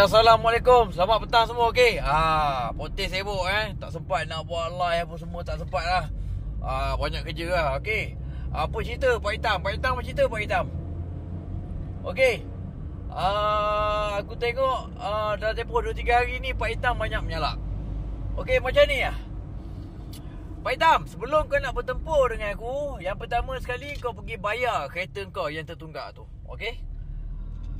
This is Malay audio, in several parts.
Assalamualaikum. Selamat petang semua, okey. Potis sibuk tak sempat nak buat live apa semua, tak sempat lah. Banyak kerja lah, okey. Apa cerita Pak Hitam? Pak Hitam apa cerita Pak Hitam? Okey. Aku tengok dah tempoh 2-3 hari ni Pak Hitam banyak menyalak. Okey, macam ni lah. Pak Hitam, sebelum kau nak bertempur dengan aku, yang pertama sekali kau pergi bayar kereta kau yang tertunggak tu, okey?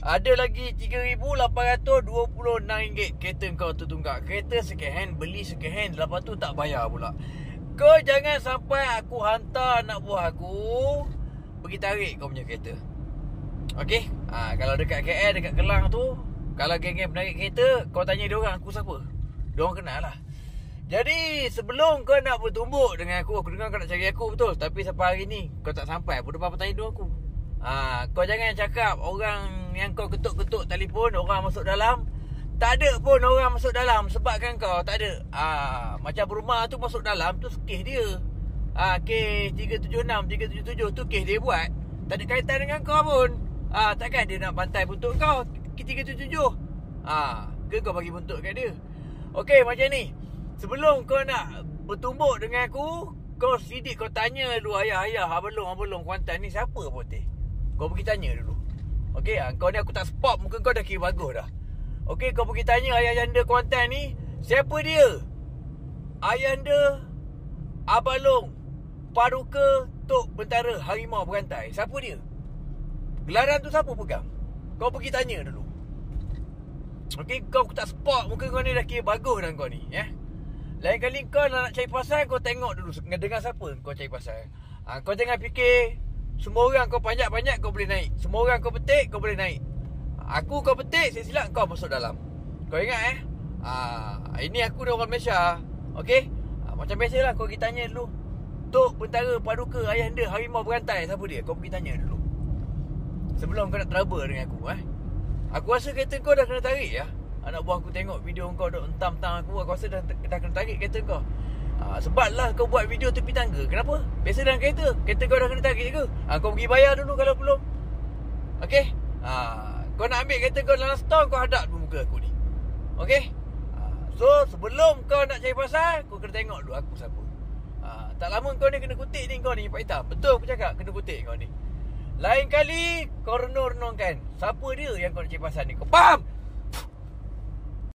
Ada lagi RM3,826 kereta kau tertunggak. Kereta second hand, beli second hand, lepas tu tak bayar pula. Kau jangan sampai aku hantar anak buah aku pergi tarik kau punya kereta, okey? Kalau dekat KL, dekat Kelang tu, kalau geng-geng penarik kereta, kau tanya diorang aku siapa. Diorang kenal lah. Jadi sebelum kau nak bertumbuk dengan aku dengar kau nak cari aku, betul. Tapi sampai hari ni kau tak sampai pun depan petang hidup aku. Kau jangan cakap orang yang kau ketuk-ketuk telefon, orang masuk dalam. Tak ada pun orang masuk dalam sebabkan kau tak ada. Macam rumah tu masuk dalam tu kes dia. Kes 376, 377 tu kes dia buat. Tak ada kaitan dengan kau pun. Takkan dia nak bantai buntut kau kes 377. Ke kau bagi buntut kat dia. Okey, macam ni. Sebelum kau nak bertumbuk dengan aku, kau sidik kau tanya dulu ayah-ayah, abang-abang Kuantan ni siapa Potis. Kau pergi tanya dulu. Okey, kau ni aku tak spot, muka kau dah kira bagus dah. Okey, kau pergi tanya ayah janda Kuantan ni, siapa dia? Ayahanda Abalong Paduka Tok Bentara Harimau Berantai. Siapa dia? Gelaran tu siapa pegang? Kau pergi tanya dulu. Okey, kau aku tak spot, muka kau ni dah kira bagus dah kau ni, ya. Lain kali kau nak cari pasal, kau tengok dulu dengan siapa kau cari pasal. Kau jangan fikir semua orang kau panjat-panjat kau boleh naik. Semua orang kau petik kau boleh naik. Aku kau petik, silap kau masuk dalam. Kau ingat ini aku ni orang Malaysia. Okey? Macam biasalah kau pergi tanya dulu. Tok Bentara Paduka Ayahanda Harimau Berantai, siapa dia? Kau pergi tanya dulu. Sebelum kau nak trouble dengan aku, Aku rasa kereta kau dah kena tarik ya. Anak buah aku tengok video kau duk entam-entam aku rasa dah kena tarik kereta kau. Sebablah kau buat video tepi tangga. Kenapa? Biasa dalam kereta kau dah kena tarik ke? Kau pergi bayar dulu kalau belum. Okey? Kau nak ambil kereta kau dalam store, kau hadap dulu muka aku ni. Okey? So sebelum kau nak cari pasal, kau kena tengok dulu aku siapa. Tak lama kau ni kena kutik ni kau ni Pak Hitam. Betul aku cakap, kena kutik kau ni. Lain kali kau renung-renungkan siapa dia yang kau nak cari pasal ni. Kau faham?